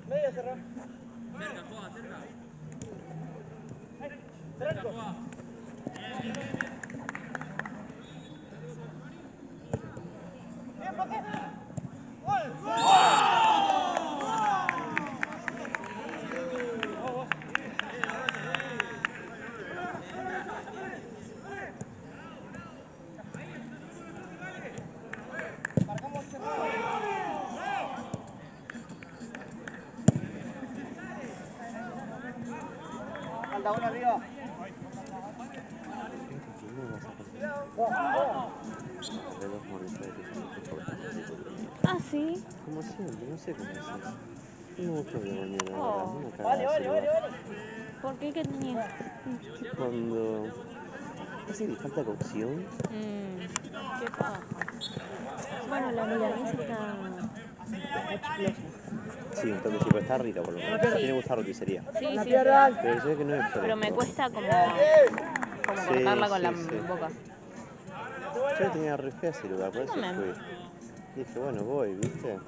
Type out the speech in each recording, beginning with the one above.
Media cerrada. Cerca, Joa, cerca. Cerca. Bien, Paquete. ¡Gol! ¡Gol! Marcamos cerrado. Falta uno arriba. Ah, sí. Como siempre, no sé cómo haces. No me gustó la mañana, Oh. una cagada. Vale. ¿Por qué? ¿Qué tenía? Cuando... No sé, le falta cocción. Qué paja. Bueno, la milanesa está chiclosa. Sí, un toque sí, pero está rica por lo menos. Tiene que gustar roticería. Sí. Pero se ve que no es fresco. Pero me cuesta como Sí, cortarla con la sí. boca. Yo tenía re fea ese lugar, por eso También. fui. Dije, bueno, voy, ¿viste?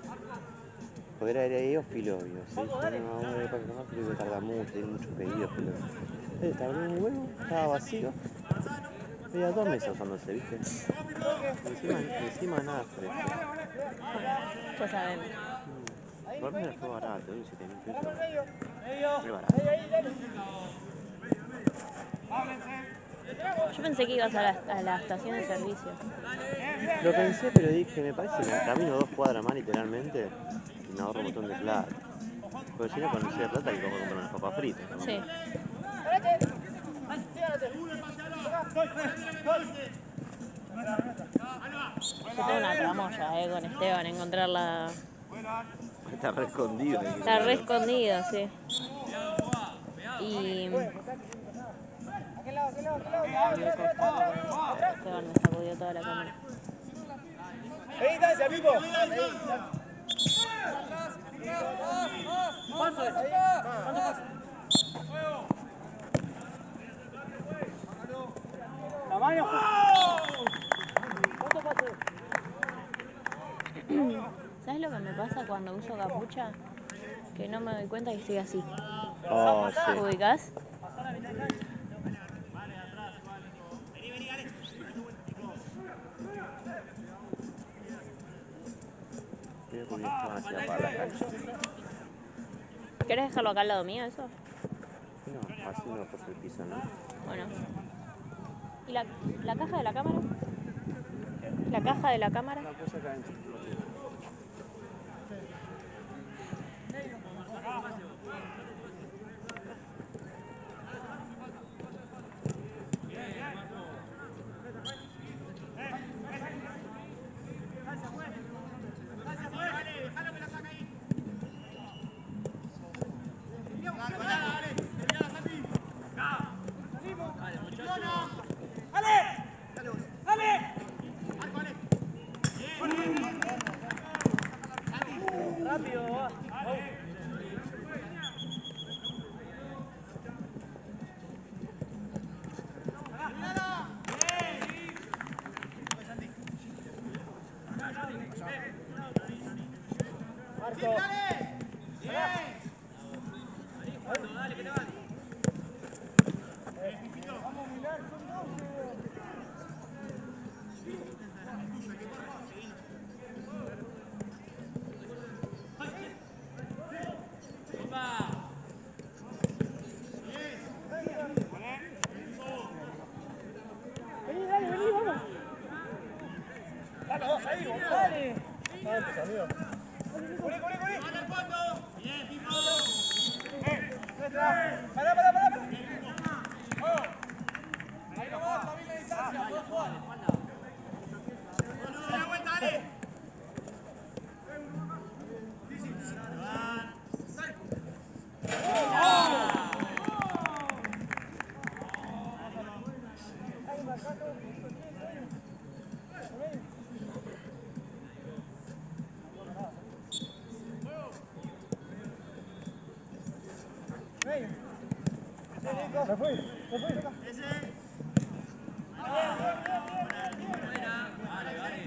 Poder haber ido filo, obvio. Sí, dije, no, voy a ir para comer, pero iba a tardar mucho, tiene muchos pedidos, filo. Tardé un huevo, estaba vacío. Había 2 mesas usándose, ¿viste? Encima nada fresco. Ya sabemos. Por lo menos fue barato, 7.000 pesos. Muy barato. Yo pensé que ibas a la estación de servicio. Lo pensé, pero dije, me parece que camino 2 cuadras más literalmente y me ahorro un montón de plata. Porque si no, con esa plata hay que comprar unas papas fritas, ¿no? Sí. Yo tengo una tramoya con Esteban, encontrarla. Está re escondido. Está re escondido, sí. Y... Esteban me sacudió toda la cámara. Distancia, Pipo. Tamaño. ¿Cuánto pase? ¿Sabes lo que me pasa cuando uso capucha? Que no me doy cuenta y estoy así. Oh, sí. ¿Ubicás? Creo que estaban hacia para la cancha. ¿Querés dejarlo acá al lado mío, eso? No, así no pasa el piso, ¿no? Bueno. ¿Y la caja de la cámara? ¿La caja de la cámara? La puse acá adentro. Rápido, va. Marco. Dale, que te vas. Vamos, Milar, son 12. Opa. Vení, dale, vení, vamos. Dale, vos ahí, vos. Dale. Antes, amigo. Corre, corre, corre. ¡Vale al fondo! ¡Bien, Pipo! Pará, pará, pará. Ahí no vas, a mí la distancia. Dale, espalda. ¡Se la vuelta, dale! Se fue, se fue. Ese. Buena. Vale, vale.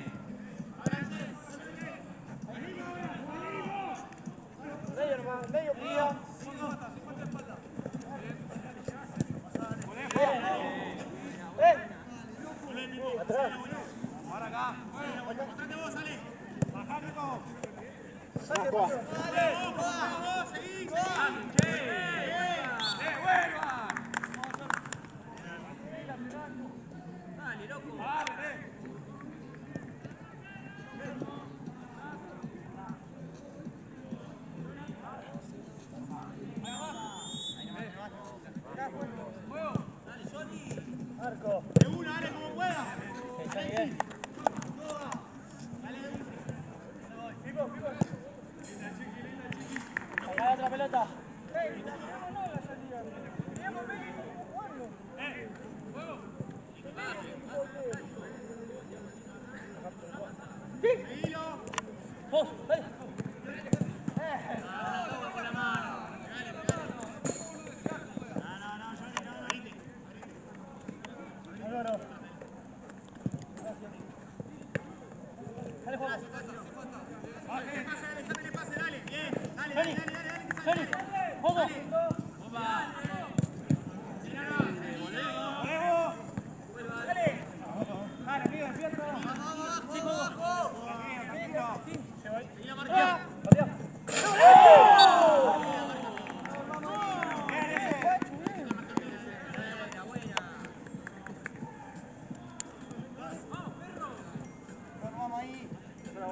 Medio nomás, medio pía. Atrás. Ahora acá. Bastante vos, Ale. Bajá, Nico. Dale, vos, seguí. ¡Vuelvan! Dale, loco. Marco. De una, dale como pueda. Está bien. Pipo, Pipo. Sacá otra pelota. Tirémonos la salida. Tirémonos, vamos jugando. Sí. Vos, dale. Con la mano. Álvaro. Dale, juego. Dale, pase, dale. Bien. Dale, Feli. dale, dale, dale, que Feli. sale. Juego. Opa. Volvemos. Dale. Dale, amigo, despierto. Sí, juego. Tranquilo. Sí. Se va. Seguí la marca. Adiós. Vamos ahí. Atrás.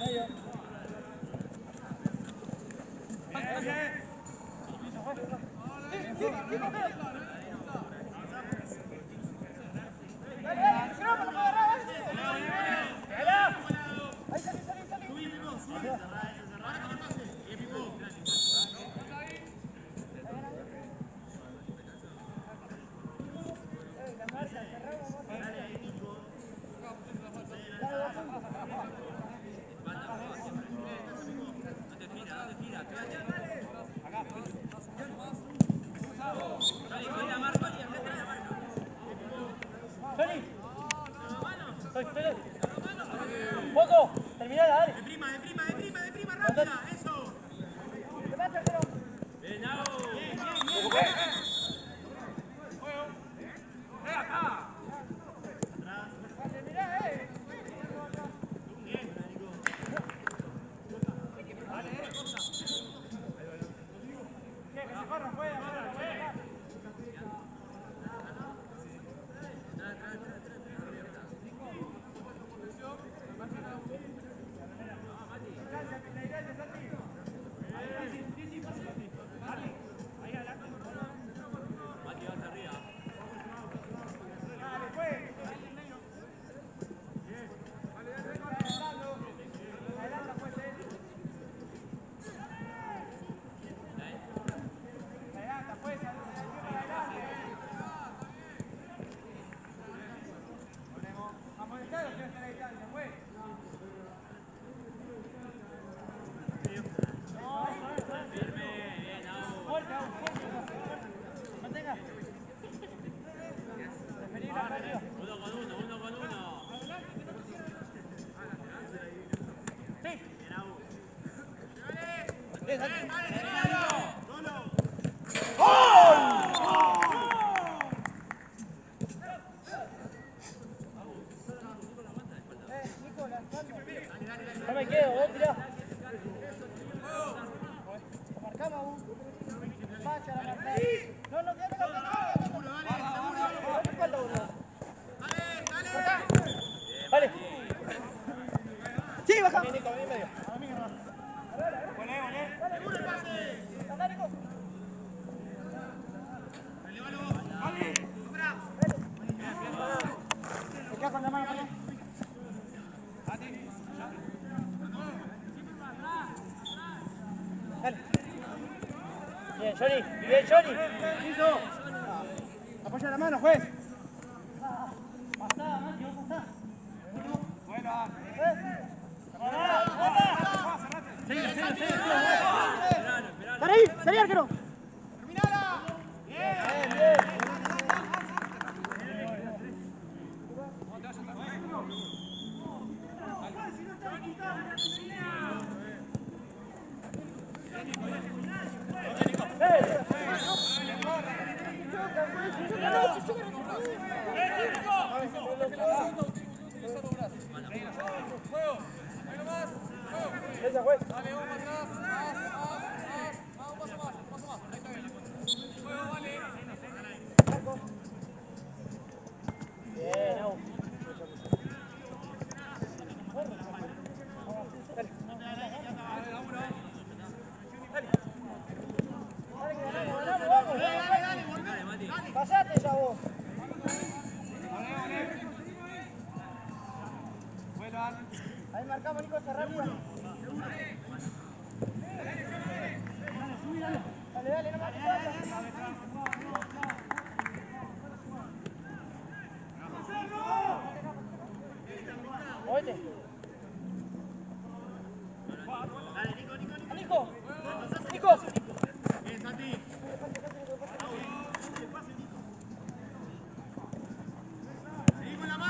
Medio. Feli. Poco. Terminala, dale. De prima, rápida. Eso. Bien, Nao. Mantenga. Uno con uno. Johnny, bien, Johnny. Listo. Apoya la mano, juez. Pasá, Mati, vos pasá. Buena. ¡Para ahí! ¡Salí, arquero! ¡Terminala! ¡Bien! ¡Bien! Esa, juez. Dale, vamos atrás. Más, paso más. Ahí está bien. Juego, vale. Bien, Au. Dale. Pasate ya vos. Ahí marcamos, Nico, cerrar arriba. Dale, no me Oye. Nico. Bien, Santi.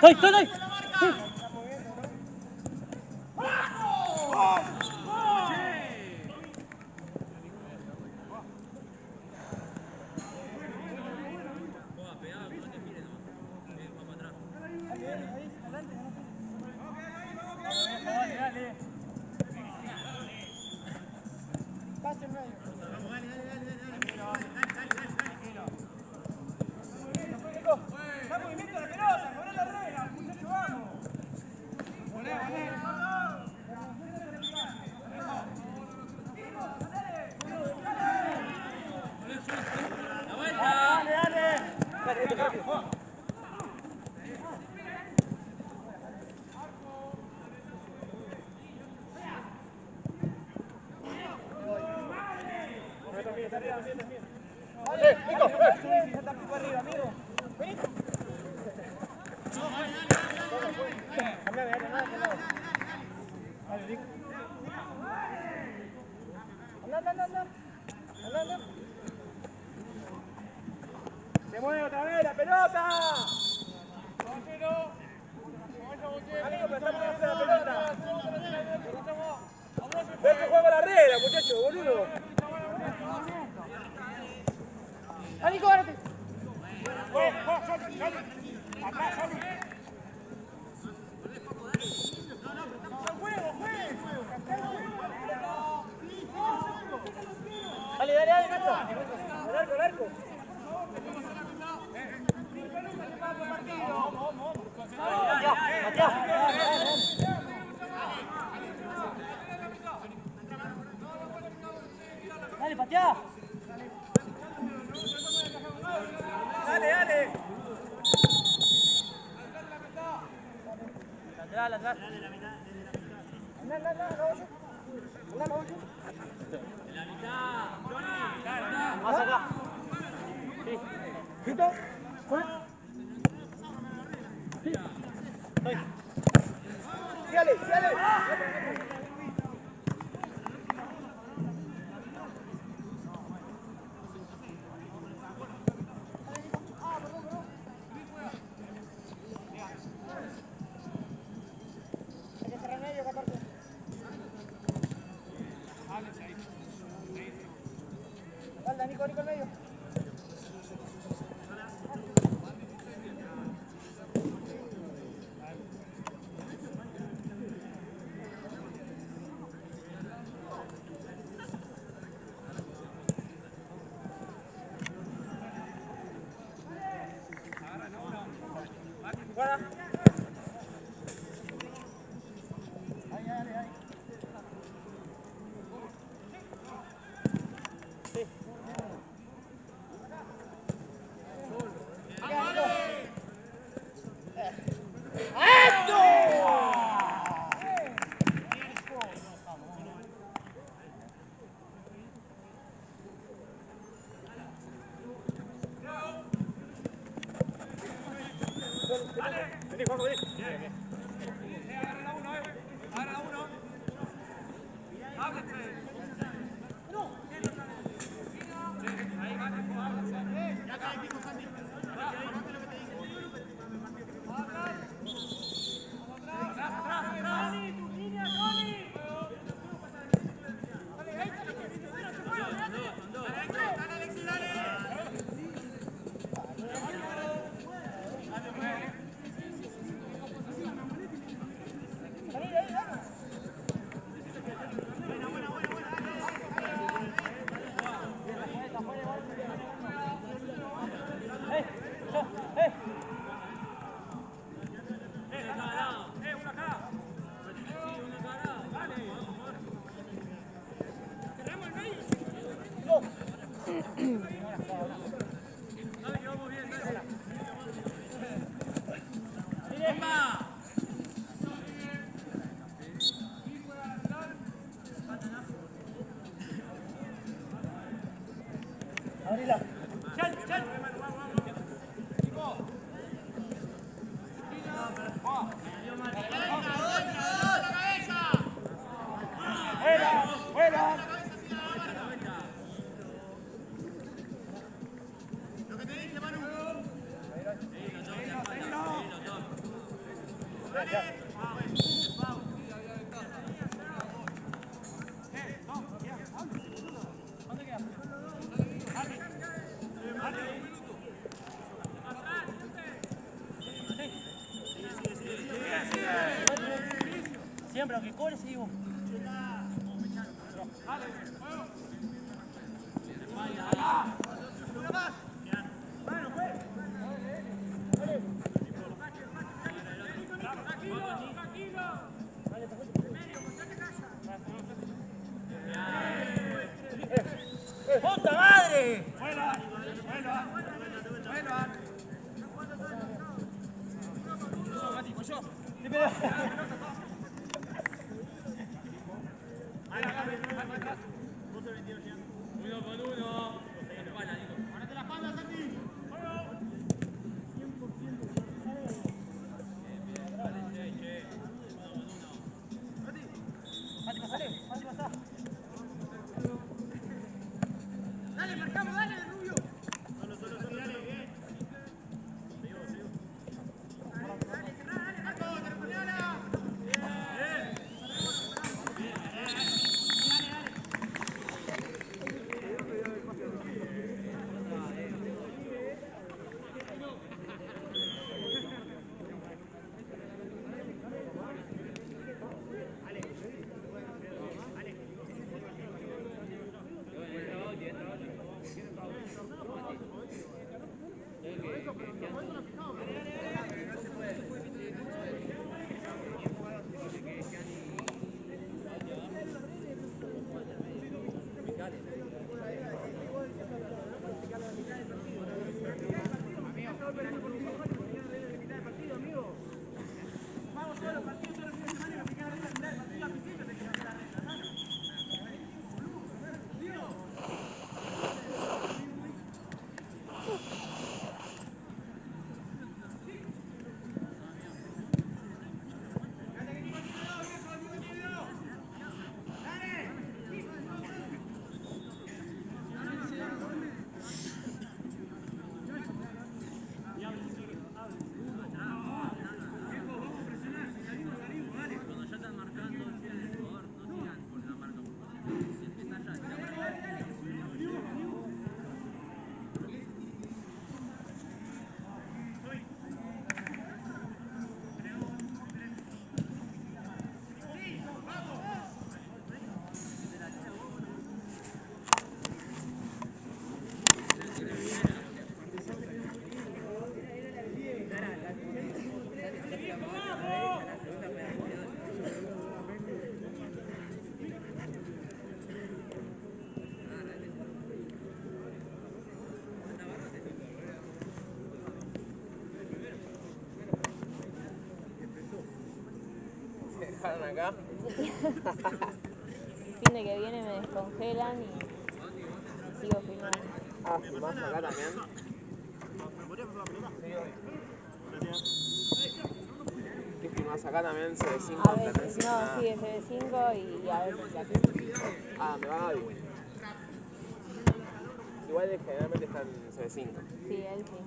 ¡Estoy! Pase en medio. Nico, da movimiento a la pelota, corre la regla, muchacho, vamos. Anda. Se mueve otra vez la pelota. Amigo, prestamos la pelota. Ve que juega la regla, muchacho, boludo. Nico, árate. Acá, Johnny. Dale, Nacho. Al arco. Matías. Dale, pateá. Dale. Lateral. Anda, Maullo. En la mitad, Johnny. Más acá. Sí. ¿Listo? Sí. Sígale. Hay que cerrar medio, 14. Falta, Nico en medio. Guarda. Ahí. Sí. Vení, Juanjo, vení. Bien, bien. Agarra la 1, Agarra la 1. Háblense. Ahí, háblense. Ya cae el pico, Santi. Acordate lo que te dije. Dani, tu línea, Dani. Dale, Alexis, dale. Abrila. Chal, chal. ¡Fuera! ¡Fuera! Lo que te dije, Manu. Siempre, aunque cobre, sigo. ¡Puta madre! ¡Vuela! ¡Vuela! ¡Vuela! Mati, voy yo. Uno con uno. Ponete la espalda, Santi. Mati, pasale. Mati, pasá. Dale, marcamos, dale, Rubio. Solo, dale, bien. Dale, cerrá, dale, Marco, terminala. Dejaron acá. Fin de que viene me descongelan y sigo filmando. Ah, ¿filmás acá también? ¿Me podrías pasar la pelota? Sí, hoy. ¿Qué filmás acá también? CB5. A ver, no, sí, es de 5 y a ver si la Ah, me va Gaby. Igual generalmente está en CB5. Sí, él sí.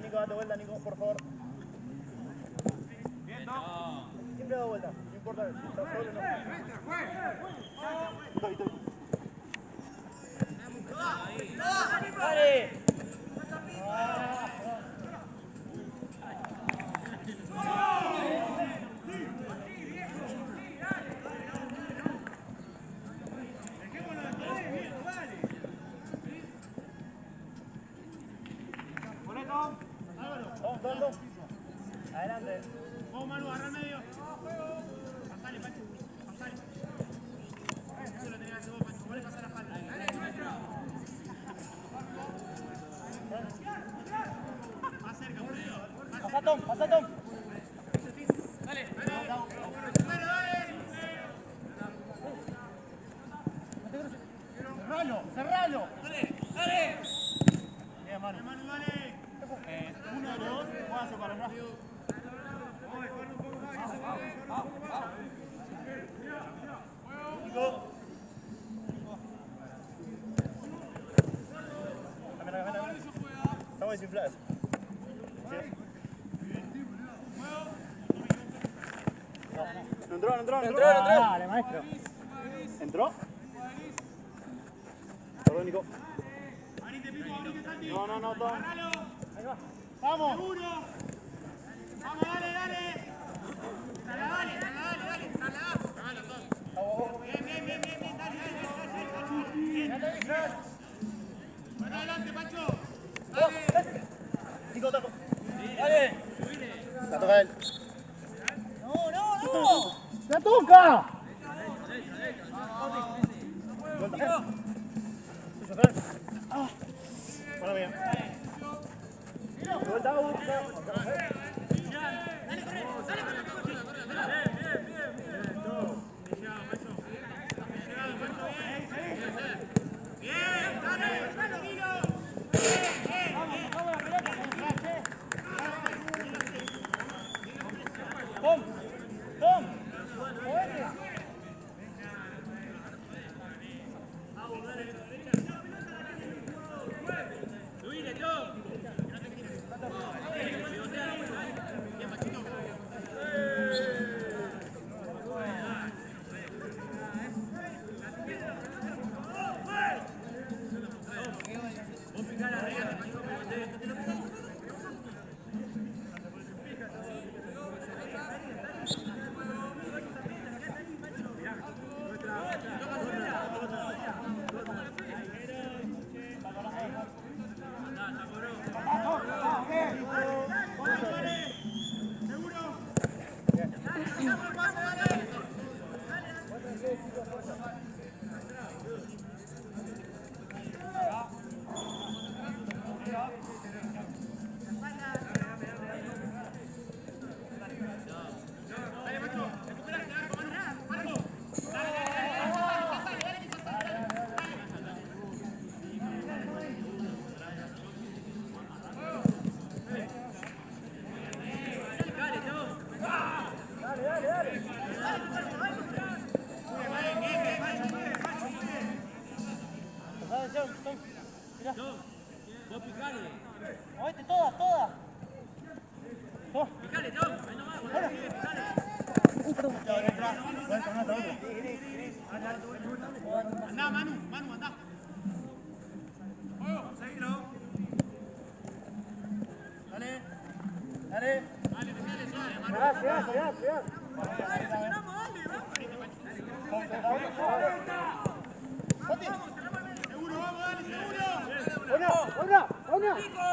Date vuelta, Nico, por favor. Siempre da vuelta, no importa si está solo o no. ¡Dale! Vamos, Tondo. Adelante. Vamos, Manu, agarra el medio. Pasale, Pacho. Pasale. Eso lo tenés que hacer vos, Pacho. Vos le pasás la falta. Más cerca, boludo. Pasá, Tom, pasá, Tom. Dale, dale. Cerralo, cerralo. Dale, dale. Bien, Manu. Manu, dale. Uno de los dos, váyase para atrás. Nico. Cámara. Estamos desinflados. No entró. Dale, maestro. ¿Entró? Perdón, Nico. No, Tom. ¡Vamos! ¡Seguro! ¡Vamos, dale! ¡Dale! Bien, dale. ¡Para adelante, Pacho! ¡Dale! Nico, taco. ¡Dale! La toca él. ¡No! ¡La toca! Vuelta. Bueno, bien. Vuelta, Tom. Vos picale. Movete toda, toda. Picale, Tom. Ahí nomás, bueno, picale. Andá, Manu, andá. Juego, seguilo. Dale. Dale, metele suave, Manu. Cuidado. Seguro, vamos, dale, seguro. ¡Una! ¡Nico!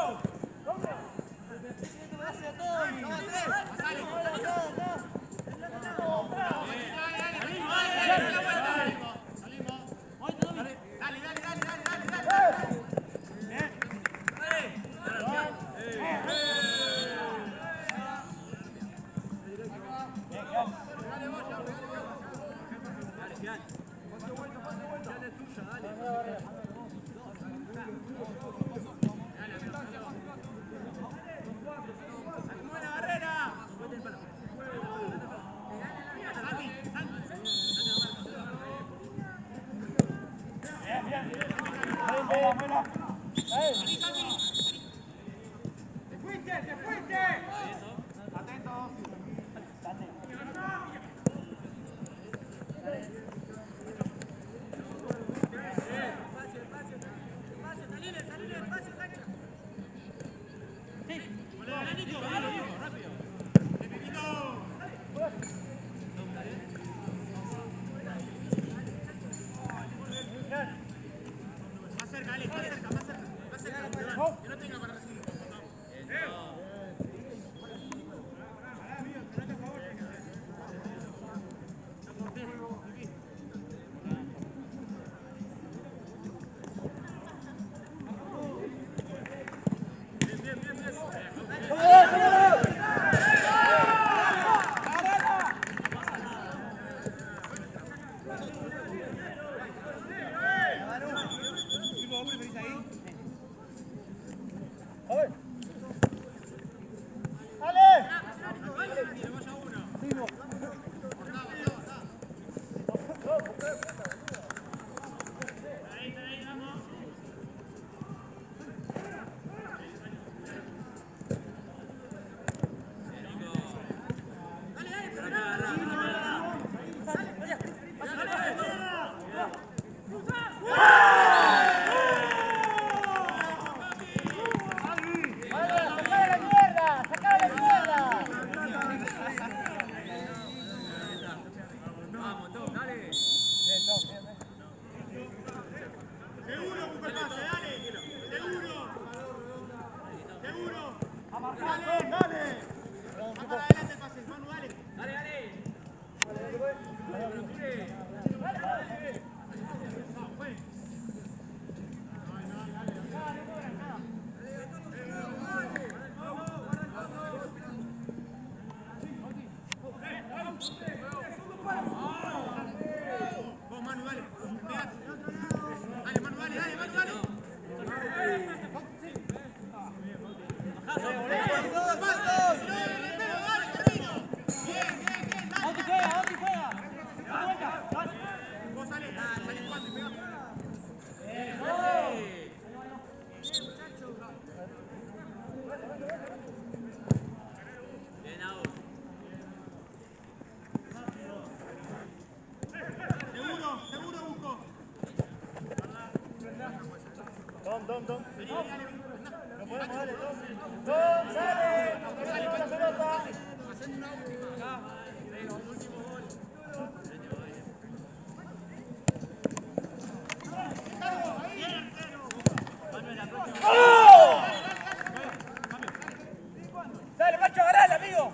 Dale, Pancho, agarrala, amigo.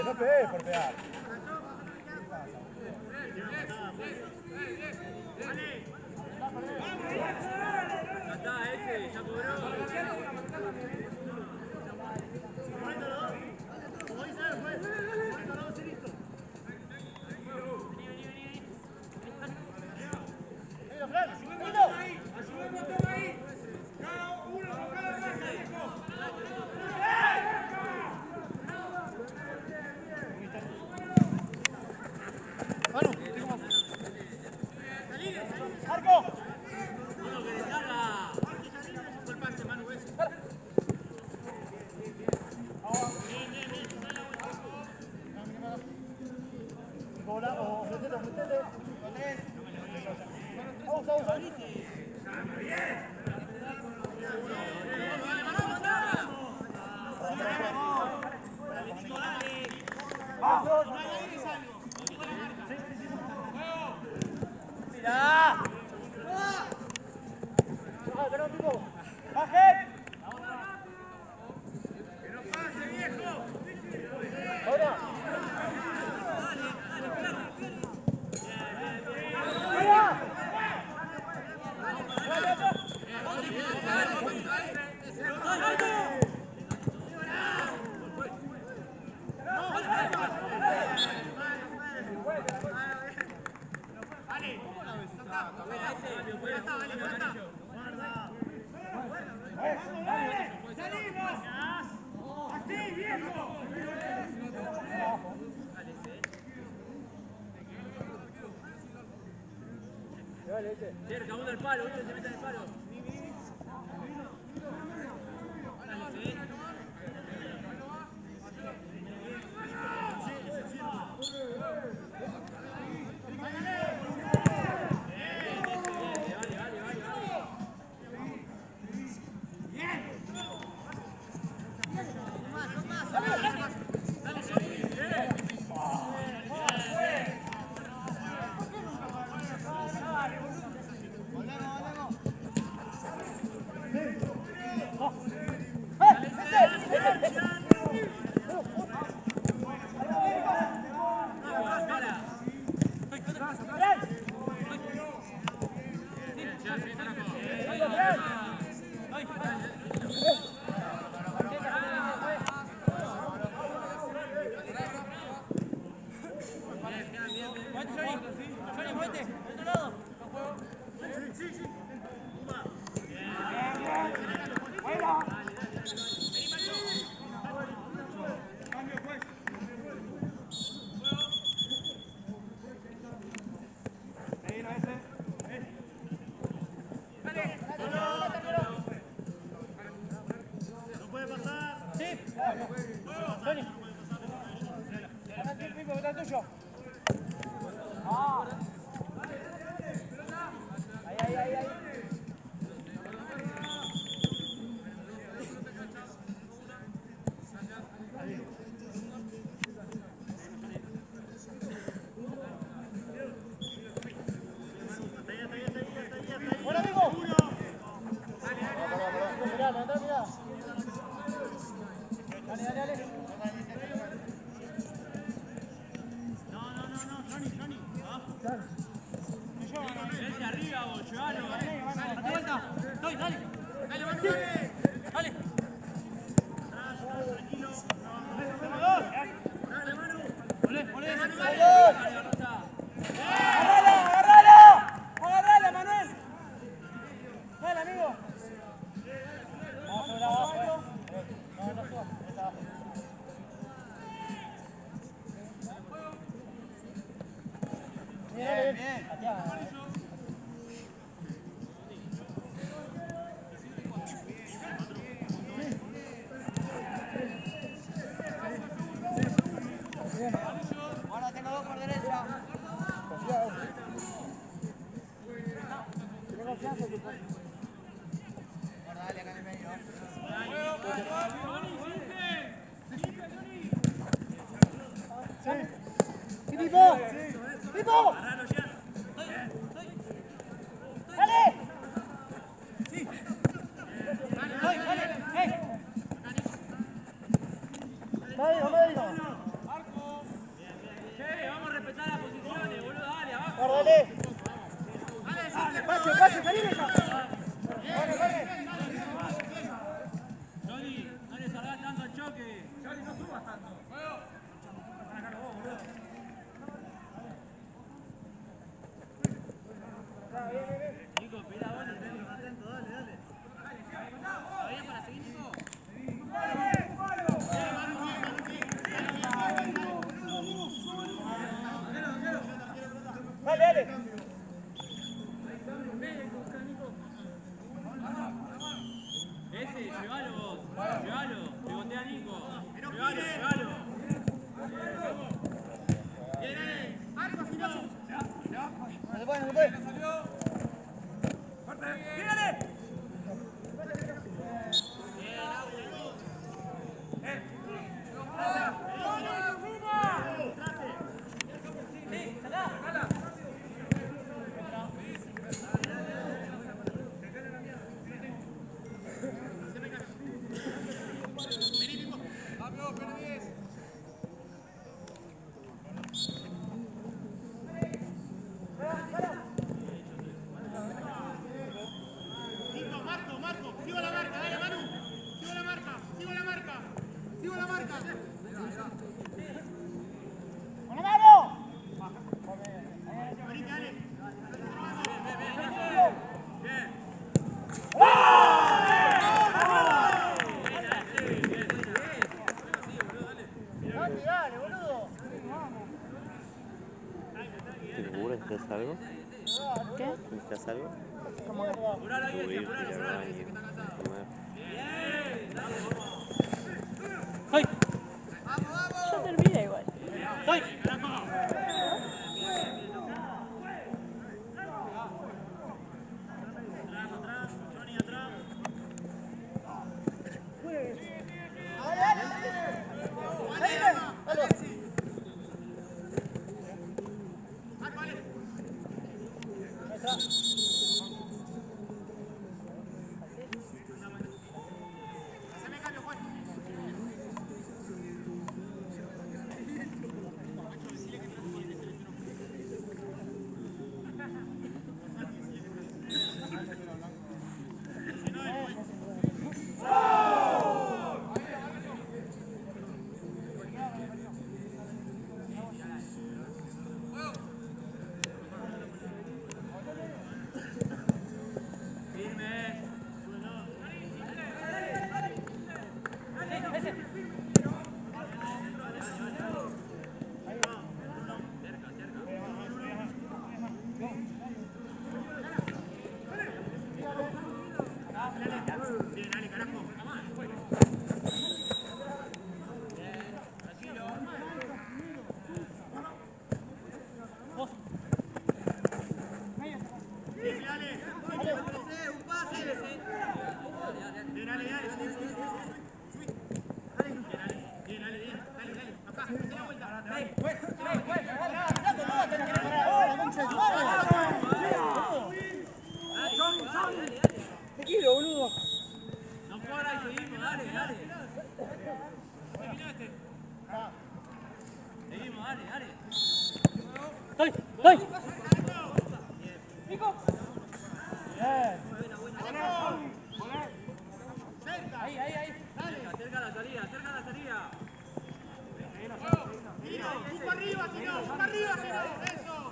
No pegues por pegar. Ya está, ese, ya cobró. Bola o ofrecete. Vamos. ¡Mira! ¡Bajen! ¡Que no pase, viejo! ¡Ahora! Cerca, uno del palo, uno se mete en el palo. No puede pasar. Sí. Tony. Pipo, está tuyo. Ahí. ¡Hola, amigo! Mirá. Dale. No, Johnny. Vete arriba, vos, llévalo. Date vuelta. Estoy, dale. Dale, Manu, dale. Tranquilo. Dale, Manu. Olé, Manu, dale. ¡Agarrala, Manuel! Dale, amigo. Vamos sobre abajo, No subas. Está abajo. Bien. Ahora tengo dos por derecha. Tiene confianza que puede. Dale, acá en el medio. ¡Sí, Pipo! ¡Pipo! ¡Dale! ¡Sí! ¡Dale! Medio. Vamos a respetar la posición. Llévalo vos. Llévalo. Pivotea a Nico. Llévalo, llévalo. Viene. Arco, si no. No se puede, no se puede. ¡Pégale! ¿Necesitas algo? ¿Qué? ¿Necesitas algo? ¿Cómo que? Subir, ir al baño, comer. ¡Ay! Ya terminé igual. ¡Ay! No corra y seguimos, dale, dale. Seguimos, dale, dale. ¡Ay! ¡Ay! ¡Nico! Bien. Ahí, ahí, ahí. Cerca la salida, cerca la salida. ¡Busca arriba, si no! ¡Busca arriba, si no!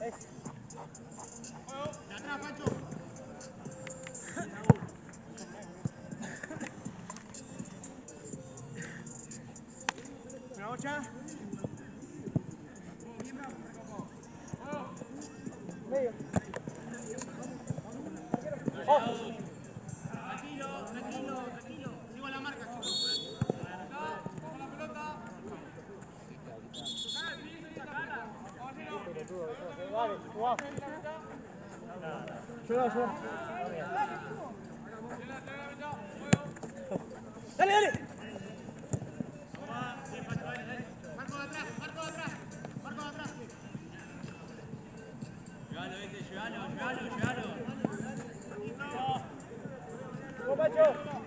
¡Eso! ¡Atrás, Pancho! ¿Una bocha? Medio. Tranquilo, tranquilo, tranquilo. Sigo la marca, chicos. Vamos la pelota. Dale, jugá. Ayuda, ayuda. Dale, dale. Marco de atrás, marco de atrás. Marco de atrás. Llévalo, llévalo, llévalo, llévalo. Vamos, Pancho.